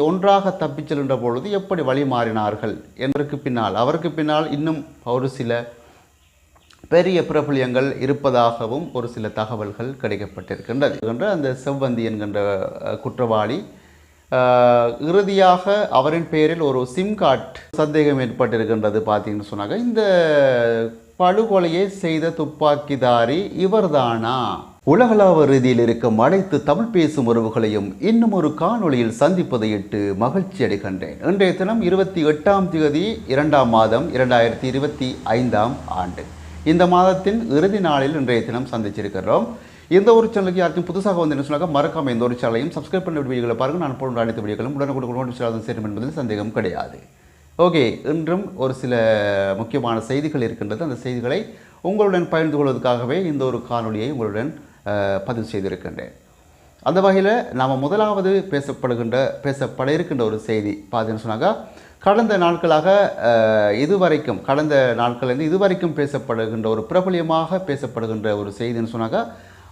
ஒன்றாக தப்பிச் செல்கின்ற பொழுது எப்படி வழி மாறினார்கள் என்பதற்கு பின்னால் அவருக்கு பின்னால் இன்னும் ஒரு சில பெரிய பிரபல்யங்கள் இருப்பதாகவும் ஒரு சில தகவல்கள் கிடைக்கப்பட்டிருக்கின்றது. அந்த செவ்வந்தி என்கின்ற குற்றவாளி இறுதியாக அவரின் பெயரில் ஒரு சிம் கார்டு சந்தேகம் ஏற்பட்டிருக்கின்றது. பார்த்தீங்கன்னு சொன்னாங்க, இந்த படுகொலையை செய்த துப்பாக்கிதாரி இவர்தானா? உலகளாவ ரீதியில் இருக்கும் அனைத்து தமிழ் பேசும் உறவுகளையும் இன்னும் ஒரு காணொளியில் சந்திப்பதையிட்டு மகிழ்ச்சி அடைகின்றேன். இன்றைய தினம் 28ஆம் தேதி 2ஆம் மாதம் 2025ஆம் ஆண்டு. இந்த மாதத்தின் இறுதி நாளில் இன்றைய தினம் சந்திச்சிருக்கிறோம். இந்த ஒரு சேனலுக்கு யாருக்கும் புதுசாக வந்து என்ன சொன்னாங்க, மறக்காம இந்த ஒரு சேனலையும் சப்ஸ்கிரைப் பண்ண வீடியோகளை பாருங்கள். நான் போன்ற அனைத்து வீடியோக்களும் உடனுக்குடன் சேரும் என்பதில் சந்தேகம் கிடையாது. ஓகே, இன்றும் ஒரு சில முக்கியமான செய்திகள் இருக்கின்றது. அந்த செய்திகளை உங்களுடன் பகிர்ந்து கொள்வதற்காகவே இந்த ஒரு காணொலியை உங்களுடன் பதிவு செய்திருக்கின்றேன். அந்த வகையில் நாம் முதலாவது பேசப்பட இருக்கின்ற ஒரு செய்தி பார்த்தீங்கன்னு சொன்னாக்கா, கடந்த நாட்களாக கடந்த நாட்களிலிருந்து இதுவரைக்கும் பேசப்படுகின்ற ஒரு பிரபலியமாக பேசப்படுகின்ற ஒரு செய்தின்னு சொன்னாக்கா,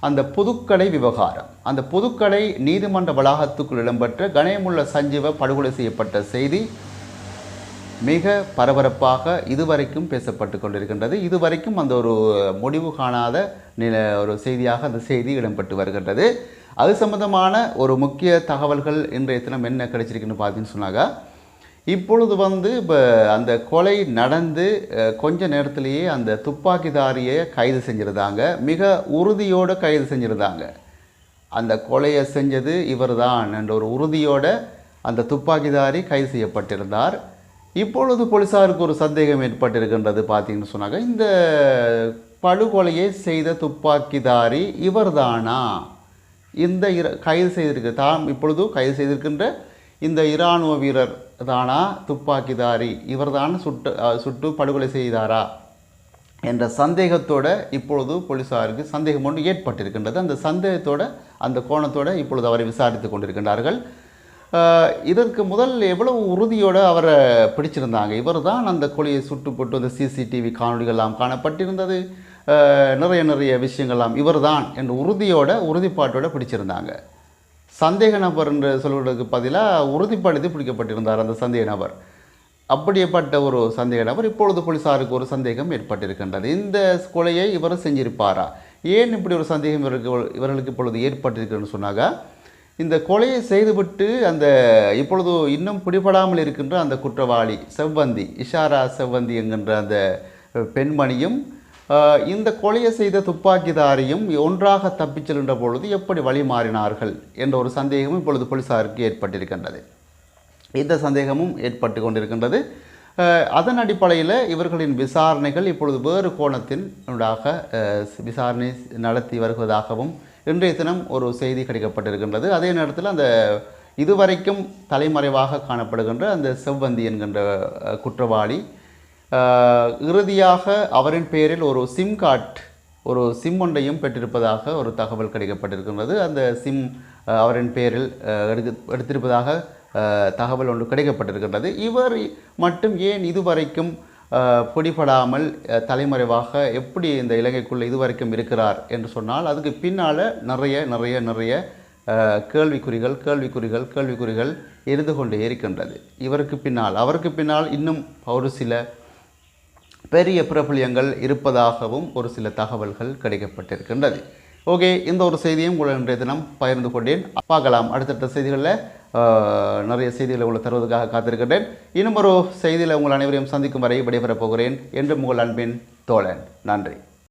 அந்த புதுக்கடை விவகாரம். அந்த புதுக்கடை நீதிமன்ற வளாகத்துக்குள் இடம்பெற்ற கணேமுள்ள சஞ்சீவ படுகொலை செய்யப்பட்ட செய்தி மிக பரபரப்பாக இதுவரைக்கும் பேசப்பட்டு கொண்டிருக்கின்றது. இதுவரைக்கும் அந்த ஒரு முடிவு காணாத ஒரு செய்தியாக அந்த செய்தி இடம்பெற்று வருகின்றது. அது சம்பந்தமான ஒரு முக்கிய தகவல்கள் இன்றைய தினம் என்ன கிடைச்சிருக்குன்னு பார்த்தீங்கன்னு சொன்னாங்க, இப்பொழுது இப்போ அந்த கொலை நடந்து கொஞ்ச நேரத்திலேயே அந்த துப்பாக்கிதாரியை கைது செஞ்சுருந்தாங்க. மிக உறுதியோடு கைது செஞ்சுருந்தாங்க. அந்த கொலையை செஞ்சது இவர்தான் என்ற ஒரு உறுதியோடு அந்த துப்பாக்கிதாரி கைது செய்யப்பட்டிருந்தார். இப்பொழுது போலீஸாருக்கு ஒரு சந்தேகம் ஏற்பட்டிருக்கின்றது. பார்த்தீங்கன்னு சொன்னாங்க, இந்த படுகொலையை செய்த துப்பாக்கிதாரி இவர்தானா? இந்த கைது இப்பொழுது கைது செய்திருக்கின்ற இந்த இராணுவ வீரர் தானா துப்பாக்கிதாரி? இவர்தான் சுட்டு படுகொலை செய்தாரா என்ற சந்தேகத்தோடு இப்பொழுது போலீஸாருக்கு சந்தேகம் ஒன்று ஏற்பட்டிருக்கின்றது. அந்த சந்தேகத்தோடு அந்த கோணத்தோடு இப்பொழுது அவரை விசாரித்து கொண்டிருக்கின்றார்கள். இதற்கு முதல் எவ்வளவு உறுதியோடு அவரை பிடிச்சிருந்தாங்க. இவர் தான் அந்த கொலையை சுட்டு போட்டு அந்த சிசிடிவி காணொலிகள்லாம் காணப்பட்டிருந்தது. நிறைய விஷயங்கள்லாம் இவர் தான் என்ற உறுதிப்பாட்டோடு பிடிச்சிருந்தாங்க. சந்தேக நபர் என்று சொல்வதற்கு பதிலாக உறுதிப்படுத்தி பிடிக்கப்பட்டிருந்தார் அந்த சந்தேக நபர். அப்படியேப்பட்ட ஒரு சந்தேக நபர் இப்பொழுது போலீஸாருக்கு ஒரு சந்தேகம் ஏற்பட்டிருக்கின்றது. இந்த கொலையை இவர் செஞ்சிருப்பாரா? ஏன் இப்படி ஒரு சந்தேகம் இவர்களுக்கு இப்பொழுது ஏற்பட்டிருக்குன்னு சொன்னாங்க, இந்த கொலையை செய்துவிட்டு அந்த இப்பொழுது இன்னும் பிடிபடாமல் இருக்கின்ற அந்த குற்றவாளி செவ்வந்தி, இஷாரா செவ்வந்தி என்கின்ற அந்த பெண்மணியும் இந்த கொலையை செய்த துப்பாக்கிதாரியும் ஒன்றாக தப்பிச் செல்கின்ற பொழுது எப்படி வழி மாறினார்கள் என்ற ஒரு சந்தேகமும் இப்பொழுது போலீஸாருக்கு ஏற்பட்டிருக்கின்றது. இந்த சந்தேகமும் ஏற்பட்டு கொண்டிருக்கின்றது. அதன் அடிப்படையில் இவர்களின் விசாரணைகள் இப்பொழுது வேறு கோணத்தினூடாக விசாரணை நடத்தி வருவதாகவும் இன்றைய தினம் ஒரு செய்தி கிடைக்கப்பட்டிருக்கின்றது. அதே நேரத்தில் அந்த இதுவரைக்கும் தலைமறைவாக காணப்படுகின்ற அந்த செவ்வந்தி என்கின்ற குற்றவாளி இறுதியாக அவரின் பெயரில் ஒரு சிம் ஒன்றையும் பெற்றிருப்பதாக ஒரு தகவல் கிடைக்கப்பட்டிருக்கின்றது. அந்த சிம் அவரின் பெயரில் எடுத்திருப்பதாக தகவல் ஒன்று கிடைக்கப்பட்டிருக்கின்றது. இவர் மட்டும் ஏன் இதுவரைக்கும் பிடிபடாமல் தலைமறைவாக எப்படி இந்த இலங்கைக்குள்ளே இதுவரைக்கும் இருக்கிறார் என்று சொன்னால், அதுக்கு பின்னால் நிறைய கேள்விக்குறிகள் இருந்து கொண்டே இருக்கின்றது. அவருக்கு பின்னால் இன்னும் ஒரு சில பெரிய பிரபல்யங்கள் இருப்பதாகவும் ஒரு சில தகவல்கள் கிடைக்கப்பட்டிருக்கின்றது. ஓகே, இந்த ஒரு செய்தியும் உங்களை இன்றைய தினம் பகிர்ந்து கொண்டேன். பார்க்கலாம் அடுத்தடுத்த செய்திகளில் நிறைய செய்திகளை உங்களை தருவதற்காக காத்திருக்கின்றேன். இன்னும் ஒரு செய்தியில் உங்கள் அனைவரையும் சந்திக்கும் வரை விடைபெறப் போகிறேன் என்று உங்கள் அன்பின் தோழன். நன்றி.